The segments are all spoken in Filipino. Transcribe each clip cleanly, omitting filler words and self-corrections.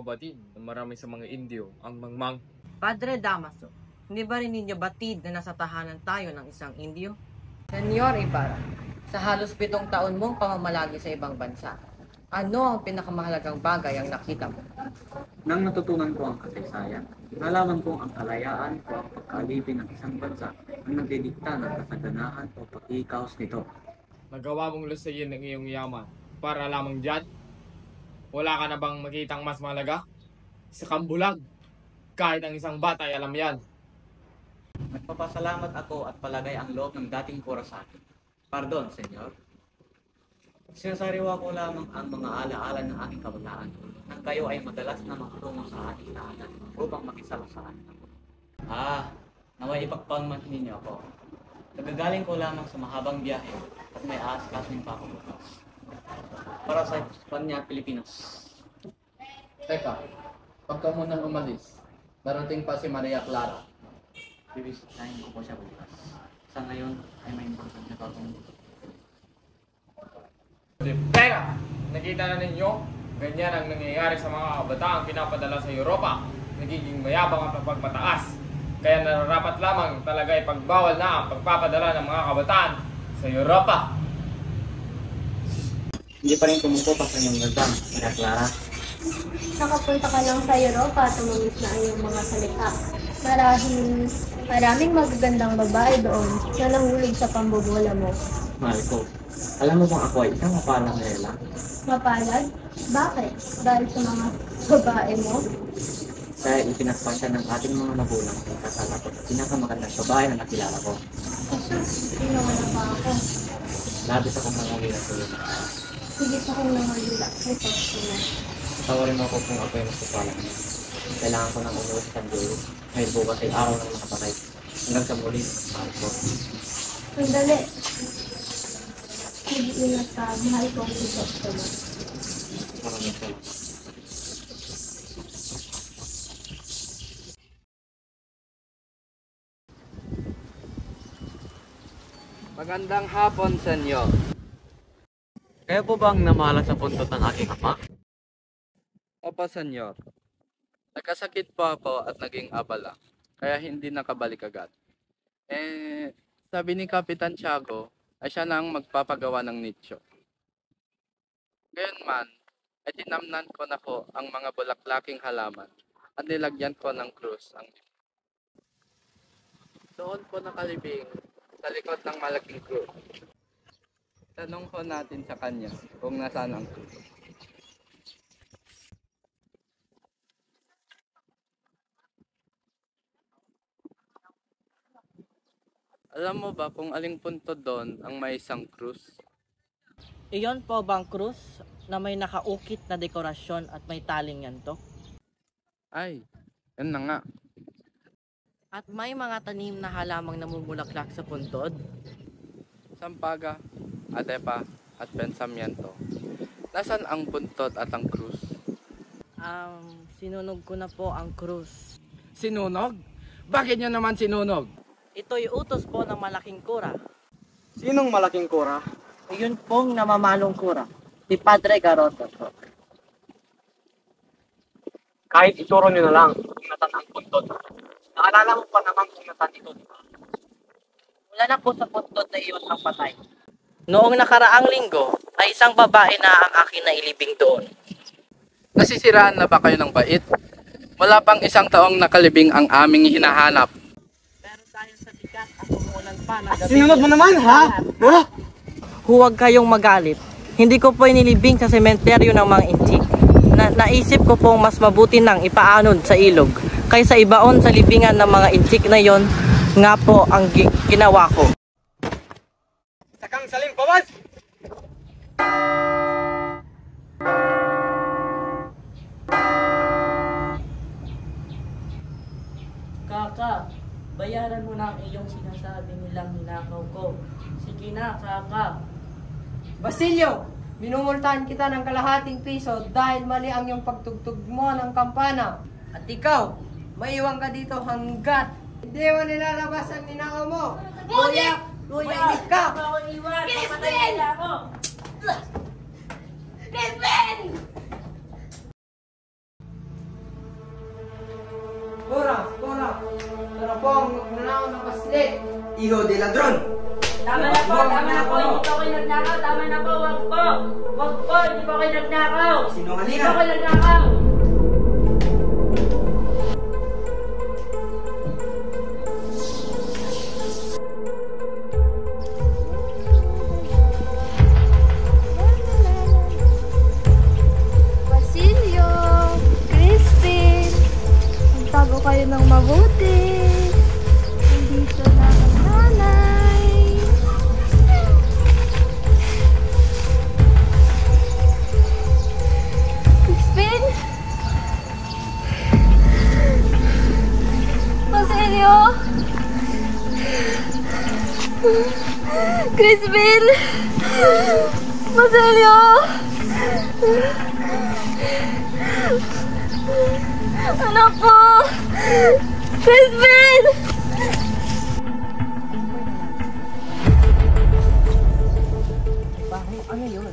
batid na marami sa mga Indio ang mangmang. Padre Damaso, hindi ba rin ninyo batid na nasa tahanan tayo ng isang Indio? Senyor Ibarra, sa halos 7 taon mong pamamalagi sa ibang bansa, ano ang pinakamahalagang bagay ang nakita mo? Nang natutunan ko ang kasaysayan, nalaman ko ang kalayaan o ang pagkaalipin ng isang bansa ang nagdidikta ng kasaganahan o pag-iikaos nito. Nagawa mong lusayin ng iyong yaman para lamang dyan? Wala ka na bang makitang mas mahalaga? Sa kambulag, kahit ang isang bata ay alam yan. Nagpapasalamat ako at palagay ang loob ng dating kura sa akin. Pardon, senyor. Sinasariwa ko lamang ang mga alaala ng aking kabataan nang kayo ay madalas na makitungo sa ating tahanan upang makisama sa akin. Naway ipagpaunman ninyo ako. Nagagaling ko lamang sa mahabang biyahe at may aaskasin pa ako bukas. Para sa Espanya, Pilipinas. Teka, huwag ka munang umalis. Darating pa si Maria Clara. Bibisitahin ko po siya bukas. Sa ngayon ay may importante pa akong Teka! Nakita na ninyo? Ganyan ang nangyayari sa mga kabataang pinapadala sa Europa. Nagiging mayabang at pagpataas. Kaya nararapat lamang talaga ipagbawal na ang pagpapadala ng mga kabataan sa Europa. Hindi pa rin kumukupas ang iyong ganda, Maria Clara. Nakapunta ka lang sa Europa at tumamis na ang iyong mga salita. Maraming magagandang babae doon na nahulog sa pambobola mo. Mahal ko, alam mo bang ako ay isang mapalang lela? Mapalad? Bakit? Dahil sa mga babae mo? Kaya ipinagpasya ng ating mga magulang ang kasala ko sa pinakamagandang babae na nakilala ko. Jesus, pinawala pa ako. Labis akong nangungila sa iyo. Sige pa kong nangulila. Jesus, na. Tawarin mo ako kung ako ay magpapalang niya. Kailangan ko ng umuwi sa Diyo. May bukas ay araw ng makapatay. Hanggang sa muli, mahal ko. Sandali. Mag-iingat ka. Mahal ko ang Jesus ko na. Maraming salamat. Magandang hapon, senyor. Kaya po ba ang namahala sa puntot ng aking ama? Opo, senyor. Nagkasakit po ako at naging abala, kaya hindi nakabalik agad. Sabi ni Kapitan Tiago ay siya na ang magpapagawa ng nicho. Gayon man, ay tinamnan ko na ko ang mga bulaklaking halaman at nilagyan ko ng krus ang doon ko nakalibing sa likod ng malaking krus. Tanong ko natin sa kanya kung nasaan ang krus. Alam mo ba kung aling punto doon ang may isang krus? Iyon po bang krus na may nakaukit na dekorasyon at may taling yanto? Ay, yan na nga. At may mga tanim na halamang namumulaklak sa puntod? Sampaga, adepa, at pensamiento. Nasaan ang puntod at ang krus? Sinunog ko na po ang krus. Sinunog? Bakit nyo naman sinunog? Ito'y utos po ng malaking kura. Sinong malaking kura? Iyon pong namamalong kura. Si Padre Garoto po. Kahit ituro nyo na lang kung natan ang puntot. Naalala mo pa naman kung natan ito, di ba? Wala na po sa puntod na iyon ang patay. Noong nakaraang linggo, ay isang babae na ang akin nailibing doon. Nasisiraan na ba kayo ng bait? Wala pang isang taong nakalibing ang aming hinahanap. Pero dahil sa bigat at umulan pa na gabi. Sinunod mo naman, ha? Ha? Huwag kayong magalit. Hindi ko po inilibing sa sementeryo ng mga inchik. Naisip ko pong mas mabuti nang ipaanod sa ilog kaysa ibaon sa libingan ng mga inchik na yon. Nga po ang ginawa ko. Sakang salim, pabas! Kaka, bayaran mo na ang iyong sinasabi nilang ninakaw ko. Sige na, kaka. Basilio, minumultahan kita ng kalahating piso dahil mali ang iyong pagtugtog mo ng kampana. At ikaw, maiwan ka dito hanggat hindi mo nilalabas ang ninakaw mo. Luyak! Luyak ka! Crispin! Crispin! hijo de ladrón. Tama na po, hindi po kayo nagnakaw, tama na po, wag po. Wag po, hindi po kayo nagnakaw. Sinungalingan. Hindi po kayo nagnakaw. Basilio, Crispin, magtago kayo ng mabuti. Nandito na ang nanay. Crispin? Basilio? Crispin? Basilio? Anak ko! Crispin! Parang ano yun?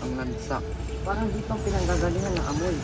Ang lansak. Parang dito ang pinanggagalingan ng amoy.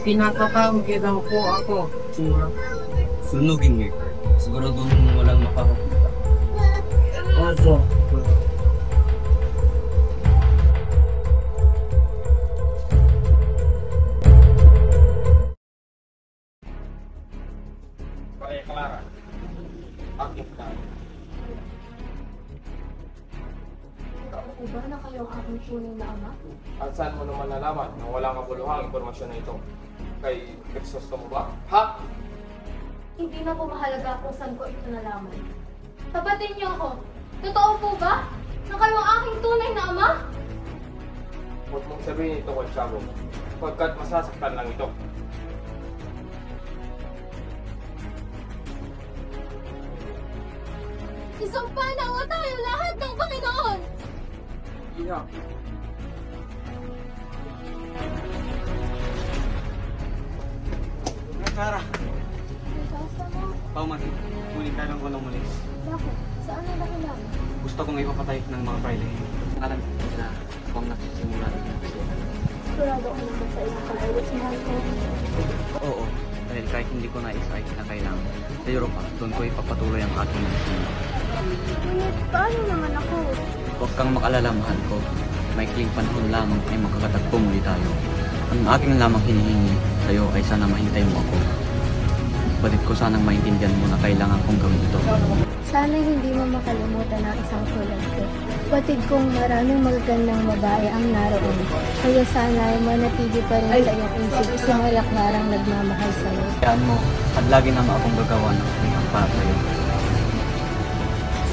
Pinatatawagan po ako. Sunugin nga. Siguraduhin walang makakakita. Opo. Maria Clara. Akit na. Ako ba na kayo ang aking tunay na ama? At saan mo naman nalaman na walang kabuluhang impormasyon na ito? Kay Crisostomo ba? Ha? Hindi na po mahalaga kung saan ko ito nalaman. Tapatin niyo ako. Totoo po ba na kayo ang aking tunay na ama? Huwag mong sabihin ito kay Tiago, pagkat masasaktan lang ito. Isumpa na o tayo lahat ng Panginoon! Iya. Clara, Nasa mo? pauman. Muling tanong ko ng mulis. Bakit? Saan ang dakilang? Gusto kong ipapatay ng mga Friday. Alam ko na kung nagsisimula ng Sigurado ako naman sa iyong kalawit, mahal ko. Oo, dahil kahit hindi ko na isa ay kinakailangan. Sa Europa, doon ko ipapatuloy ang aking nagsimula. Ngunit, paano naman ako? Huwag kang makalala, mahal ko. Maikling panahon lamang ay magkakatagpo muli tayo. Ang aking lamang hinihingi sa'yo ay sana mahintay mo ako. Balit ko sanang maintindihan mo na kailangan kong gawin ito. Sana hindi mo makalimutan ang isang tulad ko. Batid kong maraming magagandang babae ang naroon. Kaya sana ay manatili pa rin sa iyong isip isang alaklarang nagmamahal sa'yo. Kayaan mo, at lagi naman akong gagawa ng kanyang para sa'yo.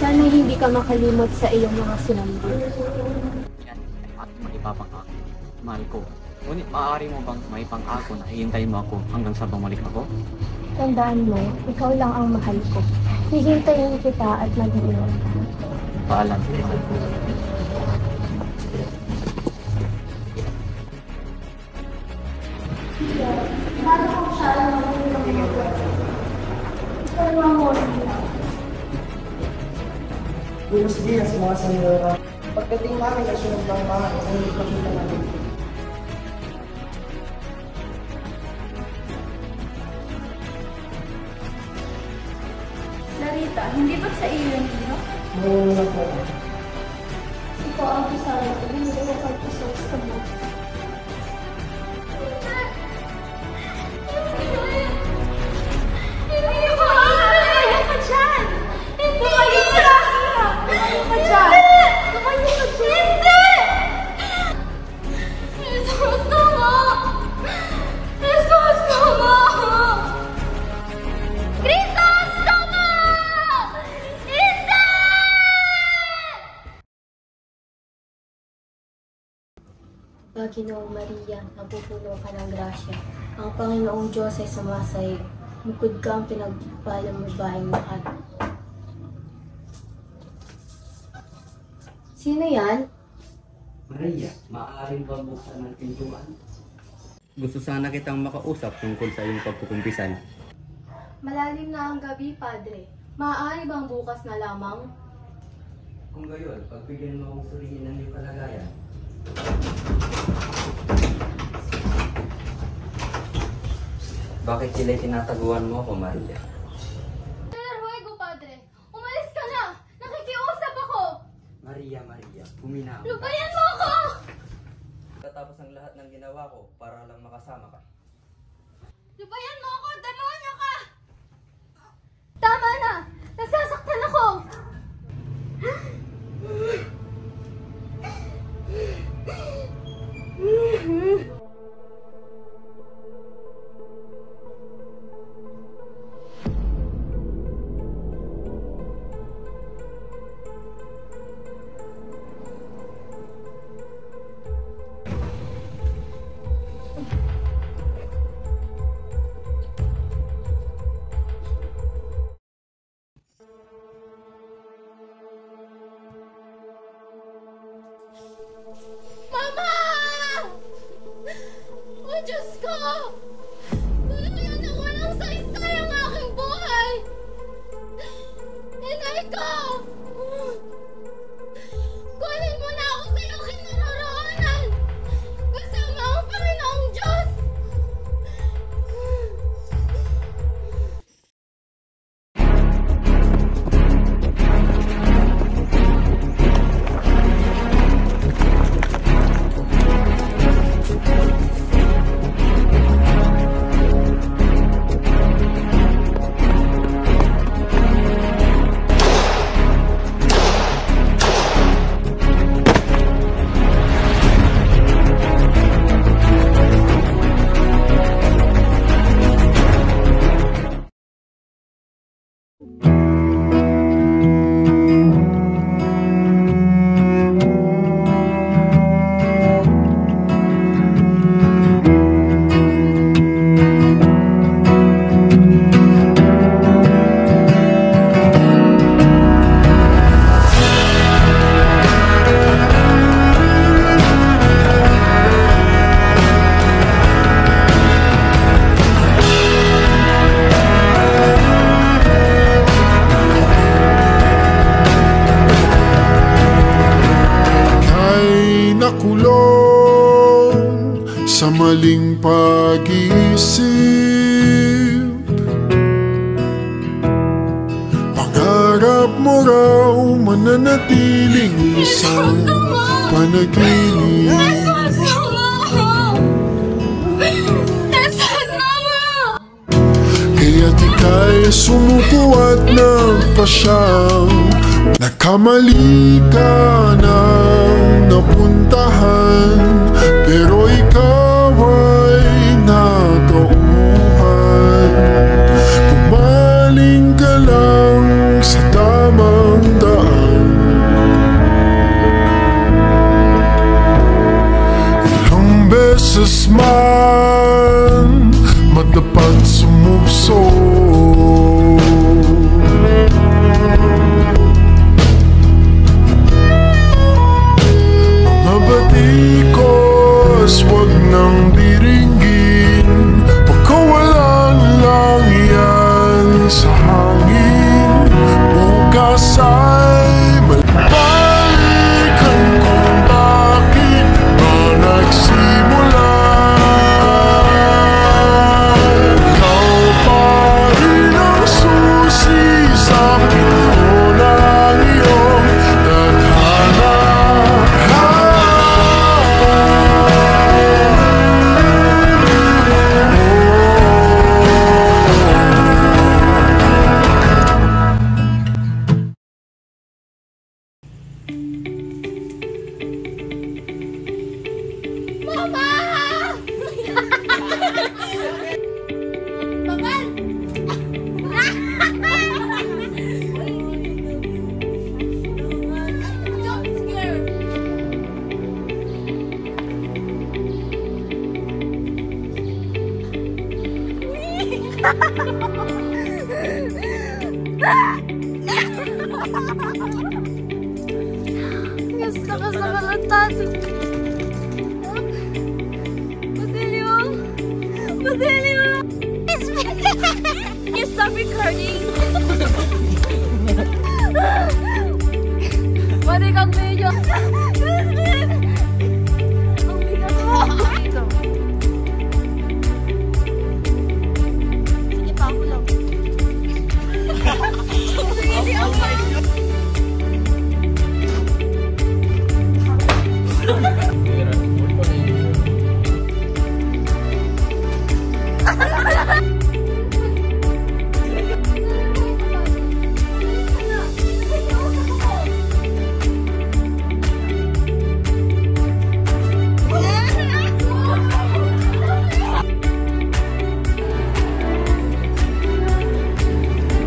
Sana hindi ka makalimot sa iyong mga sinamba. ipapangako. Mahal ko. Ngunit maaari mo bang may pangako na hihintayin mo ako hanggang sa bumalik ako? Tandaan mo, ikaw lang ang mahal ko. Hihintayin kita at mag-iwan ka. Paalam. Buenos días, mga senora. Pagdating namin ay sunod ng bahay, hindi makita namin. Larita, hindi ba't sa iyo yung ino? Ngayon na po. Ikaw ang kasama ko, hindi ko pagpasok sa mo. Panginoong Maria, napupuno ka ng grasya. Ang Panginoong Diyos ay sumasayo. Bukod ka ang pinagpalang babaeng lahat. Sino yan? Maria, maaaring ba buksan ng pintuan? Gusto sana kitang makausap tungkol sa iyong pagkukumpisan. Malalim na ang gabi, Padre. Maaari bang bukas na lamang? Kung gayon, pagbigyan mo akong suriin ng iyong kalagayan. Bakit sila'y tinataguan mo ako, Maria? Ruego, Padre. Umalis ka na! Nakikiusap ako! Maria, huminahon ka. Lubayan mo ako! Katapos ang lahat ng ginawa ko para lang makasama ka. Lubayan mo ako! Demonyo ka! Tama na! Nasasaktan ako! Mama! O Diyos ko! Tuluyan na walang saysay ang aking buhay! Inay ko! Kunin mo na ako sa iyong kinaroroonan! Kasama ang Panginoong Diyos! Nakulong sa maling pag-isip, pangarap mo raw mananatiling isang panaginip. Kaya't ika'y sumuko at nagpasyang nagkamali ka ng napuntahan, pero ikaw ay natauhan. Pumaling ka lang sa tamang daan. Nakasakalantado. Basilio! Basilio! Can you stop recording? Pwede kang video. Ang bigat mo. Dito. Sige pa ako lang. Hindi ako.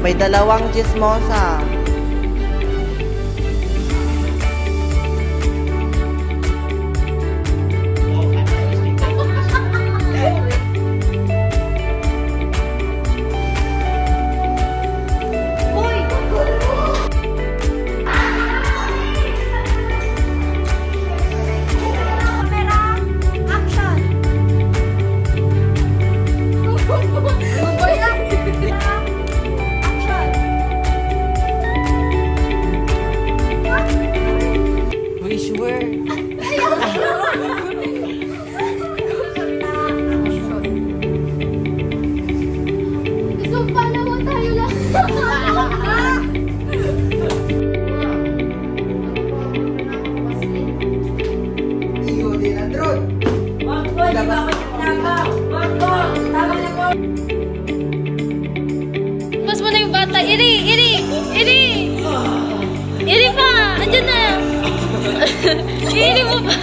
May dalawang chismosa. Isumpa naman tayo lang. Iyo din ang drone. Wag po, hindi ba ako nagnakaw? Wag po, tama na po. Mas mo na yung bata. Iri! Iri! Iri! Iri pa! Andyan na! Iri mo pa!